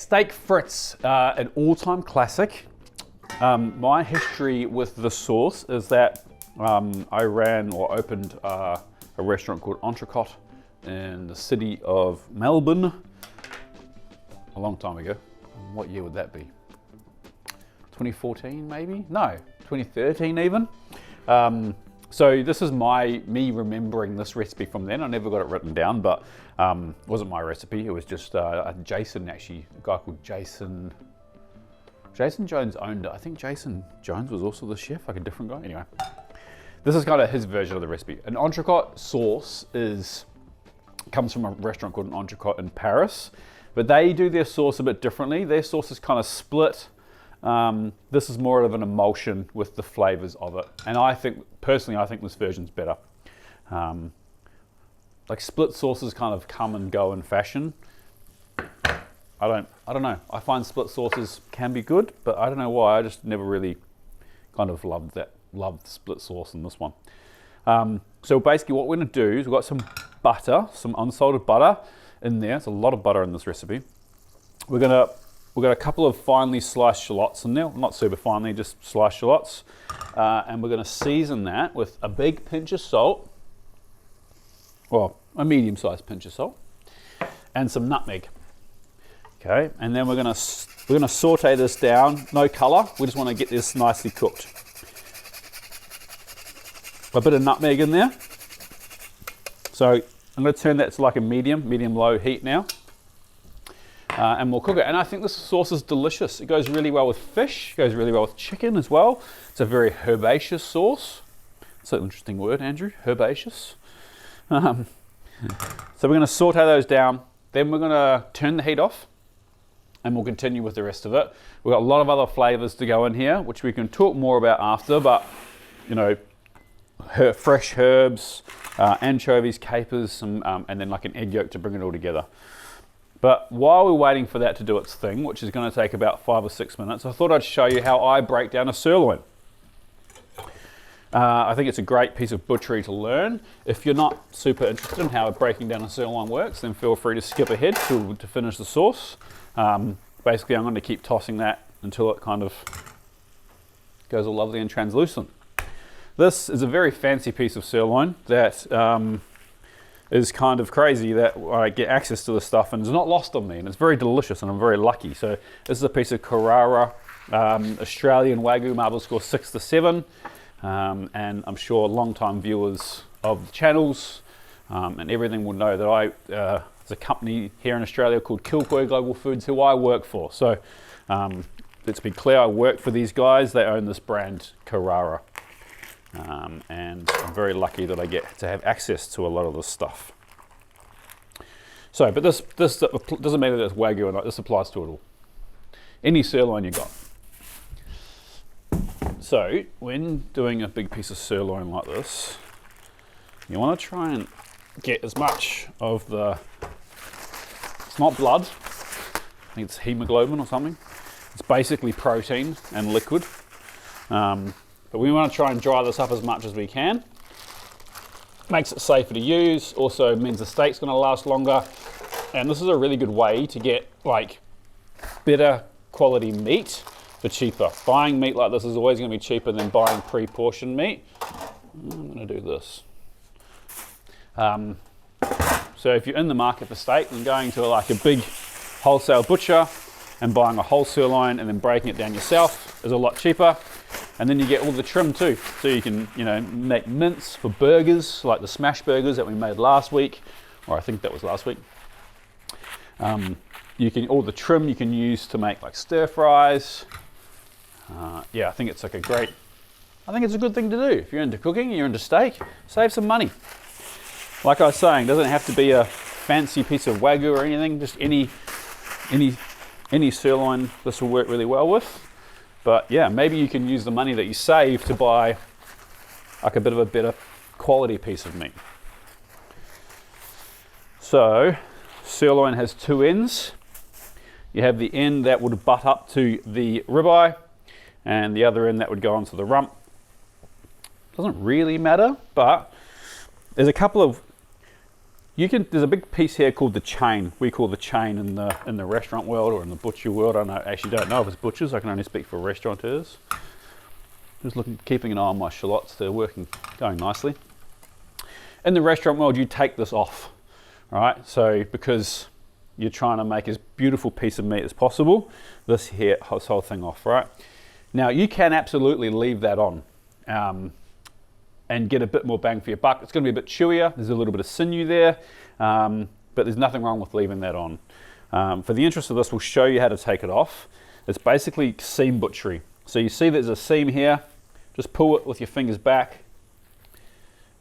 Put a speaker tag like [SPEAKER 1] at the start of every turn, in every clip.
[SPEAKER 1] steak frites, an all-time classic. My history with the sauce is that I ran or opened a restaurant called Entrecote in the city of Melbourne a long time ago. What year would that be? 2014 maybe? No, 2013 even. So this is me remembering this recipe from then. I never got it written down, but it wasn't my recipe. It was just Jason, actually, a guy called Jason. Jason Jones owned it. I think Jason Jones was also the chef, like a different guy. Anyway, this is kind of his version of the recipe. An entrecote sauce comes from a restaurant called an Entrecote in Paris, but they do their sauce a bit differently. Their sauce is kind of split. This is more of an emulsion with the flavors of it. And personally, I think this version's better. Like split sauces kind of come and go in fashion. I don't know. I find split sauces can be good, but I don't know why. I just never really kind of loved split sauce in this one. So basically what we're gonna do is we've got some butter, some unsalted butter in there. It's a lot of butter in this recipe. We've got a couple of finely sliced shallots in there, not super finely, just sliced shallots. And we're gonna season that with a big pinch of salt, well, a medium-sized pinch of salt, and some nutmeg. Okay, and then we're gonna saute this down, no color, we just wanna get this nicely cooked. A bit of nutmeg in there. So I'm gonna turn that to like a medium-low heat now. And we'll cook it. And I think this sauce is delicious. It goes really well with fish, it goes really well with chicken as well. It's a very herbaceous sauce. That's an interesting word, Andrew, herbaceous. So we're gonna saute those down, then we're gonna turn the heat off, and we'll continue with the rest of it. We've got a lot of other flavors to go in here, which we can talk more about after, but you know, fresh herbs, anchovies, capers, and then like an egg yolk to bring it all together. But while we're waiting for that to do its thing, which is going to take about 5 or 6 minutes, I thought I'd show you how I break down a sirloin. I think it's a great piece of butchery to learn. If you're not super interested in how breaking down a sirloin works, then feel free to skip ahead to finish the sauce. Basically, I'm going to keep tossing that until it kind of goes all lovely and translucent. This is a very fancy piece of sirloin that is kind of crazy that I get access to this stuff and it's not lost on me, and it's very delicious and I'm very lucky. So this is a piece of Carrara Australian Wagyu marble score 6 to 7, and I'm sure long-time viewers of the channels and everything will know that there's a company here in Australia called Kilcoy Global Foods who I work for. So let's be clear, I work for these guys. They own this brand Carrara. And I'm very lucky that I get to have access to a lot of this stuff. So, but this doesn't matter that it's Wagyu or not, this applies to it all. Any sirloin you got. So, when doing a big piece of sirloin like this, you want to try and get as much of it's not blood, I think it's hemoglobin or something. It's basically protein and liquid. But we want to try and dry this up as much as we can. Makes it safer to use, also means the steak's going to last longer. And this is a really good way to get like better quality meat for cheaper. Buying meat like this is always going to be cheaper than buying pre-portioned meat. I'm going to do this. So if you're in the market for steak, then going to like a big wholesale butcher and buying a whole sirloin and then breaking it down yourself is a lot cheaper. And then you get all the trim too. So you can, make mince for burgers, like the smash burgers that we made last week, or I think that was last week. All the trim you can use to make like stir fries. Yeah, I think it's a good thing to do. If you're into cooking, you're into steak, save some money. Like I was saying, it doesn't have to be a fancy piece of Wagyu or anything, just any sirloin this will work really well with. But yeah, maybe you can use the money that you save to buy like a bit of a better quality piece of meat. So, sirloin has two ends. You have the end that would butt up to the ribeye, and the other end that would go onto the rump. Doesn't really matter, but there's a couple of There's a big piece here called the chain. We call the chain in the restaurant world or in the butcher world. I actually don't know if it's butchers. I can only speak for restaurateurs. Just keeping an eye on my shallots. They're going nicely. In the restaurant world, you take this off, all right? So because you're trying to make as beautiful piece of meat as possible, this whole thing off, right? Now you can absolutely leave that on and get a bit more bang for your buck. It's going to be a bit chewier. There's a little bit of sinew there, but there's nothing wrong with leaving that on. For the interest of this, we'll show you how to take it off. It's basically seam butchery. So you see there's a seam here. Just pull it with your fingers back,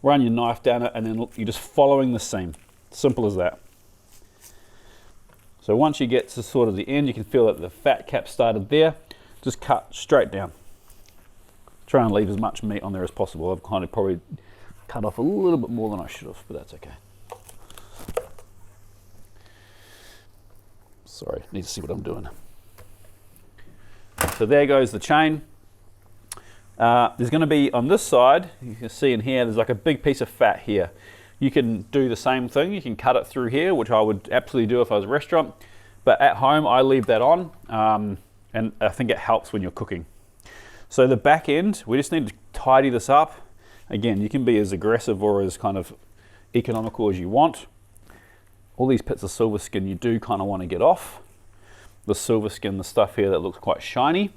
[SPEAKER 1] run your knife down it, and then you're just following the seam. Simple as that. So once you get to sort of the end, you can feel that the fat cap started there. Just cut straight down. Try and leave as much meat on there as possible. I've kind of probably cut off a little bit more than I should have, but that's okay. Sorry, need to see what I'm doing. So there goes the chain. There's going to be on this side, you can see in here, there's like a big piece of fat here. You can do the same thing. You can cut it through here, which I would absolutely do if I was a restaurant. But at home, I leave that on, and I think it helps when you're cooking. So the back end, we just need to tidy this up. Again, you can be as aggressive or as kind of economical as you want. All these bits of silver skin you do kind of want to get off. The silver skin, the stuff here that looks quite shiny,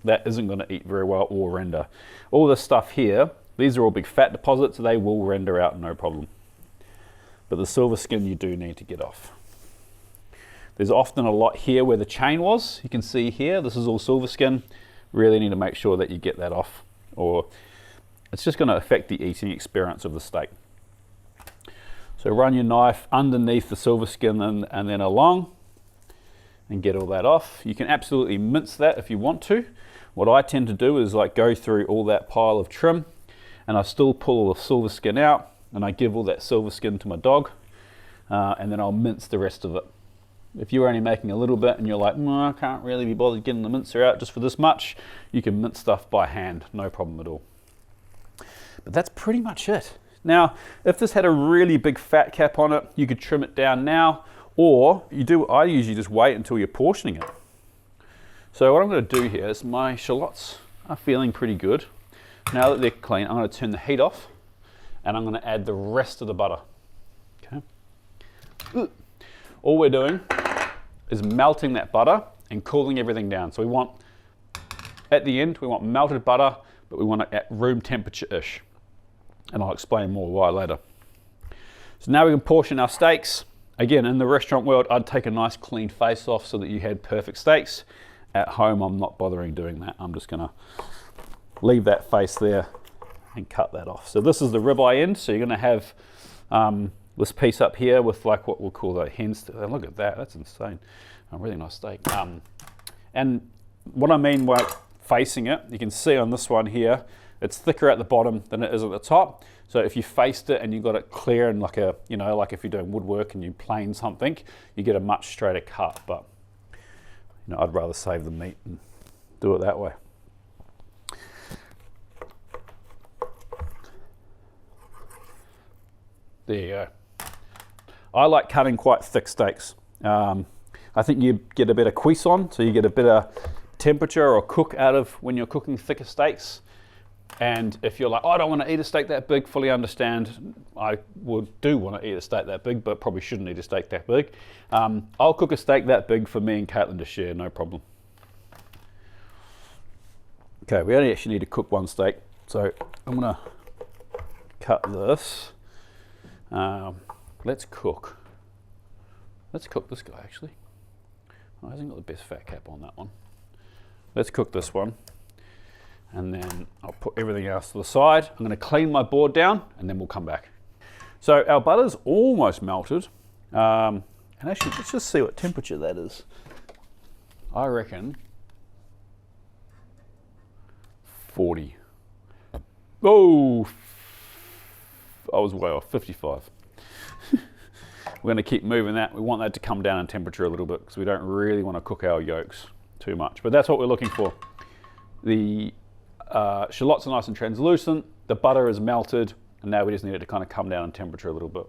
[SPEAKER 1] that isn't going to eat very well or render. All this stuff here, these are all big fat deposits, they will render out no problem. But the silver skin you do need to get off. There's often a lot here where the chain was. You can see here, this is all silver skin. Really need to make sure that you get that off, or it's just going to affect the eating experience of the steak. So run your knife underneath the silver skin and then along and get all that off. You can absolutely mince that if you want to. What I tend to do is like go through all that pile of trim, and I still pull all the silver skin out, and I give all that silver skin to my dog, and then I'll mince the rest of it. If you're only making a little bit and you're like, I can't really be bothered getting the mincer out just for this much, you can mince stuff by hand, no problem at all. But that's pretty much it. Now, if this had a really big fat cap on it, you could trim it down now, or I usually just wait until you're portioning it. So what I'm going to do here is my shallots are feeling pretty good. Now that they're clean, I'm going to turn the heat off, and I'm going to add the rest of the butter. Okay. All we're doing is melting that butter and cooling everything down. So we want, at the end, we want melted butter, but we want it at room temperature-ish. And I'll explain more why later. So now we can portion our steaks. Again, in the restaurant world, I'd take a nice clean face off so that you had perfect steaks. At home, I'm not bothering doing that. I'm just gonna leave that face there and cut that off. So this is the ribeye end. So you're gonna have this piece up here with like what we'll call the hen's. Look at that, that's insane. A really nice steak. And what I mean by facing it, you can see on this one here, it's thicker at the bottom than it is at the top. So if you faced it and you got it clear and like a, like if you're doing woodwork and you plane something, you get a much straighter cut. But I'd rather save the meat and do it that way. There you go. I like cutting quite thick steaks. I think you get a better cuisson, so you get a better temperature or cook out of when you're cooking thicker steaks. And if you're like, I don't want to eat a steak that big, fully understand. I do want to eat a steak that big, but probably shouldn't eat a steak that big. I'll cook a steak that big for me and Caitlin to share, no problem. Okay, we only actually need to cook one steak. So I'm gonna cut this. Let's cook this guy actually. Oh, hasn't got the best fat cap on that one. Let's cook this one. And then I'll put everything else to the side. I'm going to clean my board down and then we'll come back. So our butter's almost melted. And actually, let's just see what temperature that is. I reckon 40. Oh, I was way off, 55. We're going to keep moving that. We want that to come down in temperature a little bit because we don't really want to cook our yolks too much. But that's what we're looking for. The shallots are nice and translucent, the butter is melted, and now we just need it to kind of come down in temperature a little bit.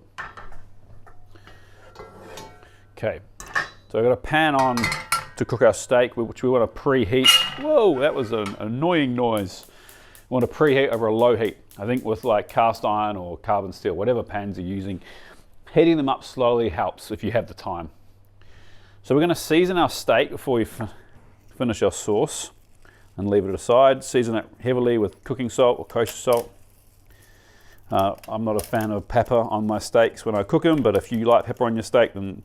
[SPEAKER 1] Okay, so I've got a pan on to cook our steak, which we want to preheat. Whoa, that was an annoying noise. We want to preheat over a low heat. I think with like cast iron or carbon steel, whatever pans you're using, heating them up slowly helps if you have the time. So we're going to season our steak before we finish our sauce and leave it aside. Season it heavily with cooking salt or kosher salt. I'm not a fan of pepper on my steaks when I cook them, but if you like pepper on your steak, then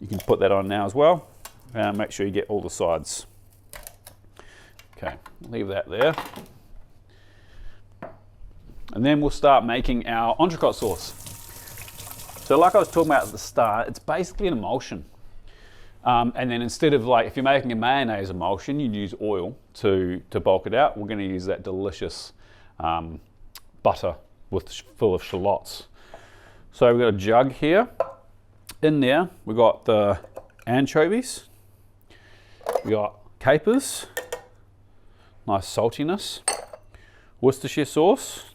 [SPEAKER 1] you can put that on now as well. Make sure you get all the sides. Okay, leave that there. And then we'll start making our entrecote sauce. So like I was talking about at the start, it's basically an emulsion. And then instead of like, if you're making a mayonnaise emulsion, you'd use oil to bulk it out. We're going to use that delicious butter full of shallots. So we've got a jug here. In there, we've got the anchovies. We got capers, nice saltiness. Worcestershire sauce.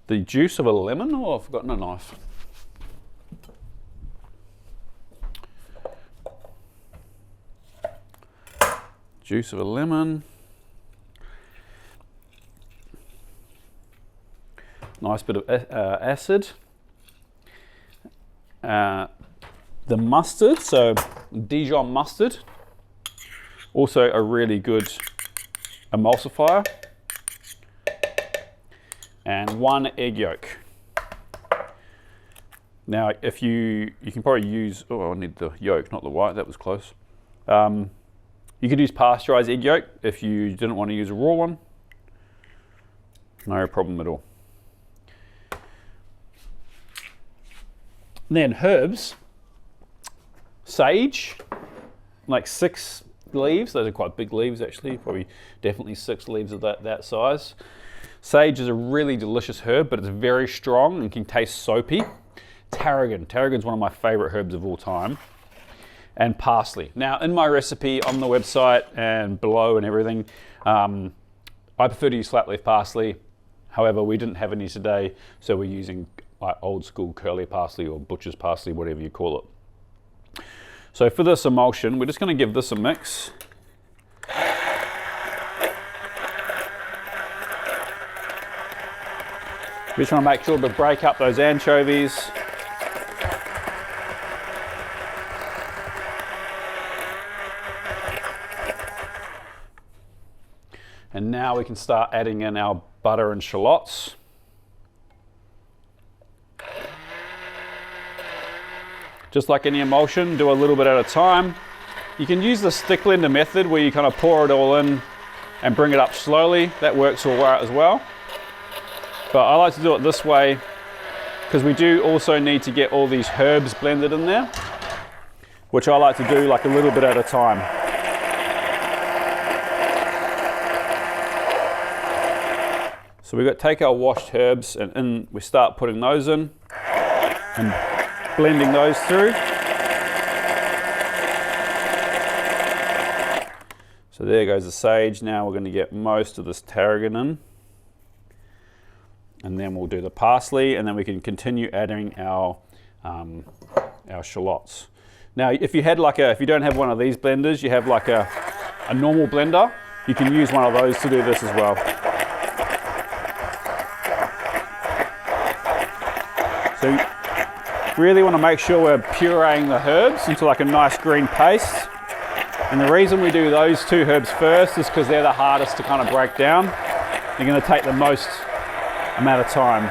[SPEAKER 1] The juice of a lemon. Oh, I've forgotten a knife. Juice of a lemon. Nice bit of acid. The mustard, so Dijon mustard. Also a really good emulsifier. And 1 egg yolk. Now, if you can probably use, oh, I need the yolk, not the white, that was close. You could use pasteurized egg yolk if you didn't want to use a raw one. No problem at all. Then herbs, sage, like 6 leaves. Those are quite big leaves actually, probably definitely 6 leaves of that size. Sage is a really delicious herb, but it's very strong and can taste soapy. Tarragon. Tarragon's one of my favorite herbs of all time. And parsley. Now, in my recipe on the website and below and everything, I prefer to use flat leaf parsley. However, we didn't have any today, so we're using like old school curly parsley or butcher's parsley, whatever you call it. So for this emulsion, we're just going to give this a mix. We're just trying to make sure to break up those anchovies. And now we can start adding in our butter and shallots. Just like any emulsion, do a little bit at a time. You can use the stick blender method where you kind of pour it all in and bring it up slowly. That works all right as well. But I like to do it this way because we do also need to get all these herbs blended in there, which I like to do like a little bit at a time. So we take our washed herbs and we start putting those in and blending those through. So there goes the sage. Now we're going to get most of this tarragon in. And then we'll do the parsley, and then we can continue adding our shallots. Now, if you don't have one of these blenders, you have like a normal blender, you can use one of those to do this as well. So you really want to make sure we're pureeing the herbs into like a nice green paste. And the reason we do those 2 herbs first is because they're the hardest to kind of break down. They're going to take the most amount of time.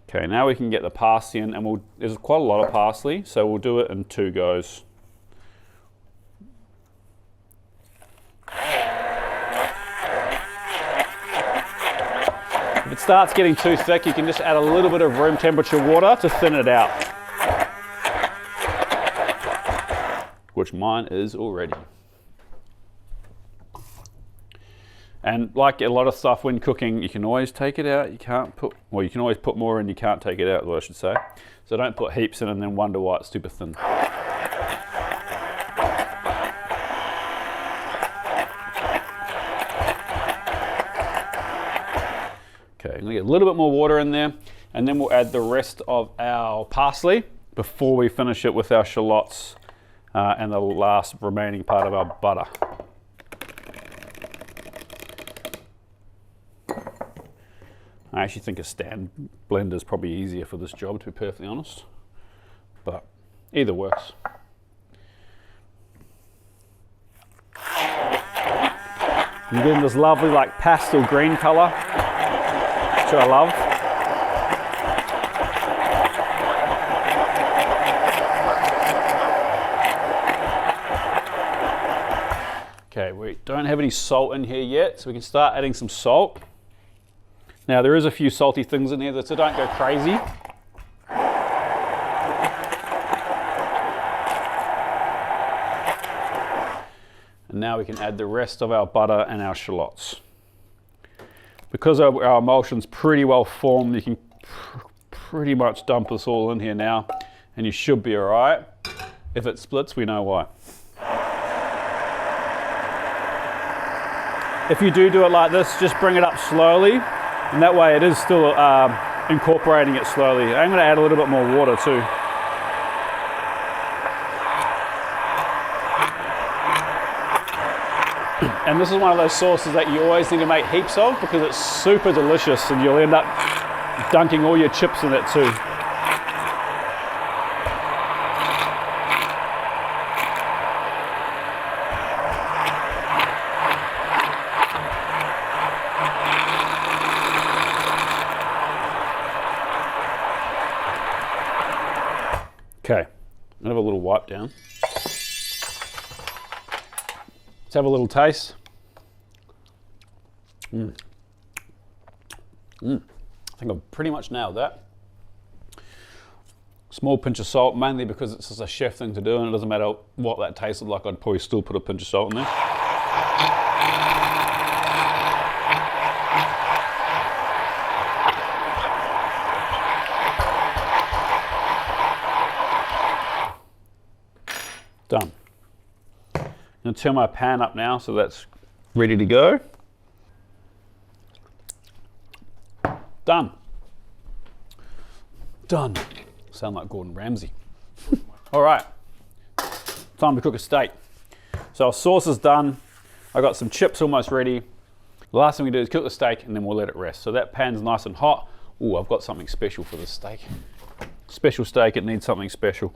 [SPEAKER 1] Okay, now we can get the parsley in, and there's quite a lot of parsley, so we'll do it in 2 goes. If it starts getting too thick, you can just add a little bit of room temperature water to thin it out. Which mine is already. And like a lot of stuff when cooking, you can always take it out. You can always put more in, you can't take it out, is what I should say. So don't put heaps in and then wonder why it's super thin. Okay, I'm gonna get a little bit more water in there. And then we'll add the rest of our parsley before we finish it with our shallots and the last remaining part of our butter. I actually think a stand blender is probably easier for this job, to be perfectly honest, but either works. I'm getting this lovely like pastel green colour, which I love. Okay, we don't have any salt in here yet, so we can start adding some salt. Now there is a few salty things in here, so don't go crazy. And now we can add the rest of our butter and our shallots. Because our emulsion's pretty well formed, you can pretty much dump this all in here now, and you should be all right. If it splits, we know why. If you do it like this, just bring it up slowly, and that way it is still incorporating it slowly. I'm going to add a little bit more water too. And this is one of those sauces that you always need to make heaps of because it's super delicious, and you'll end up dunking all your chips in it too. Okay, I'm gonna have a little wipe down. Let's have a little taste. I think I've pretty much nailed that. Small pinch of salt, mainly because it's just a chef thing to do, and it doesn't matter what that tasted like, I'd probably still put a pinch of salt in there. Done. I'm going to turn my pan up now so that's ready to go. Done. Done. Sound like Gordon Ramsay. All right, time to cook a steak. So our sauce is done. I got some chips almost ready. The last thing we do is cook the steak and then we'll let it rest. So that pan's nice and hot. Ooh, I've got something special for this steak. Special steak, it needs something special.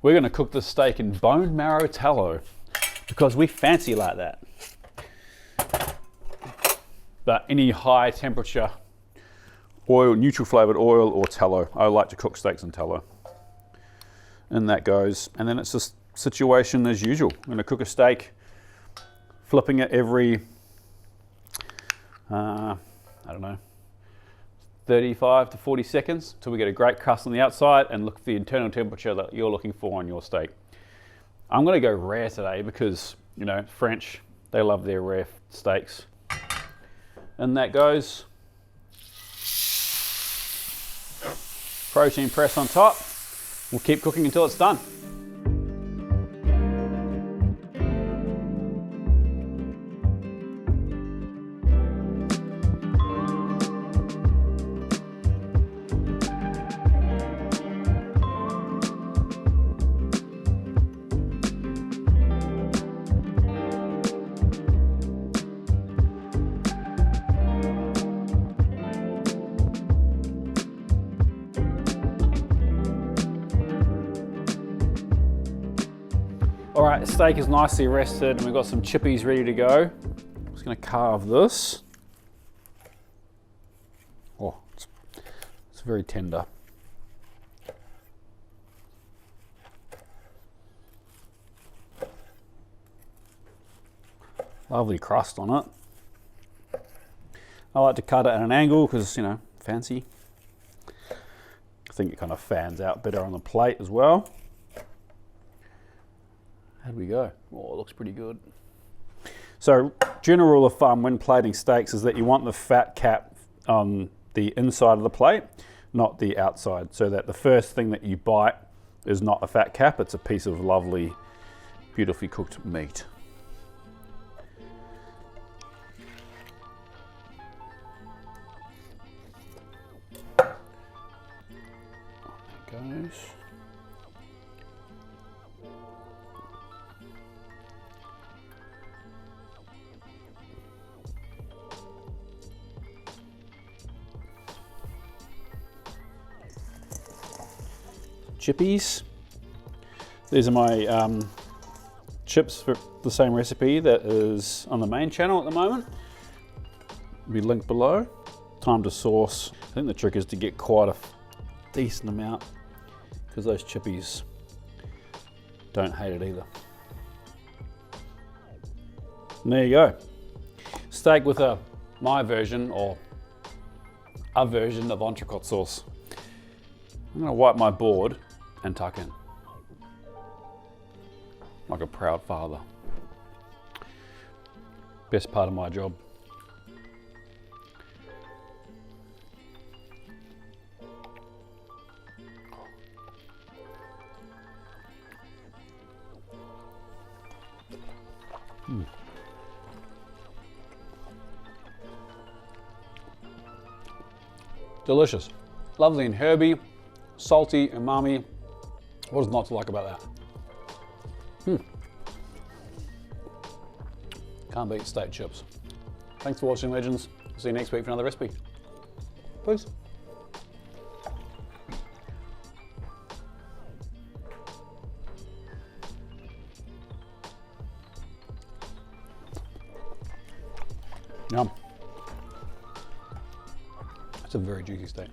[SPEAKER 1] We're going to cook this steak in bone marrow tallow because we fancy like that. But any high temperature oil, neutral flavored oil or tallow. I like to cook steaks in tallow. And that goes. And then it's just situation as usual. I'm going to cook a steak, flipping it every, I don't know, 35 to 40 seconds until we get a great crust on the outside and look for the internal temperature that you're looking for on your steak. I'm going to go rare today because, you know, French, they love their rare steaks. And that goes. Protein press on top. We'll keep cooking until it's done. All right, the steak is nicely rested and we've got some chippies ready to go. I'm just gonna carve this. Oh, it's very tender. Lovely crust on it. I like to cut it at an angle because, you know, fancy. I think it kind of fans out better on the plate as well. How'd we go? Oh, it looks pretty good. So, general rule of thumb when plating steaks is that you want the fat cap on the inside of the plate, not the outside, so that the first thing that you bite is not a fat cap, it's a piece of lovely, beautifully cooked meat. Nice. Chippies. These are my chips for the same recipe that is on the main channel at the moment. Will be linked below. Time to sauce. I think the trick is to get quite a decent amount because those chippies don't hate it either. And there you go. Steak with my version or a version of entrecote sauce. I'm gonna wipe my board and tuck in. Like a proud father. Best part of my job. Delicious. Lovely and herby, salty, umami. What is not to like about that? Can't beat steak chips. Thanks for watching, legends. See you next week for another recipe. Peace. Yum. It's a very juicy steak.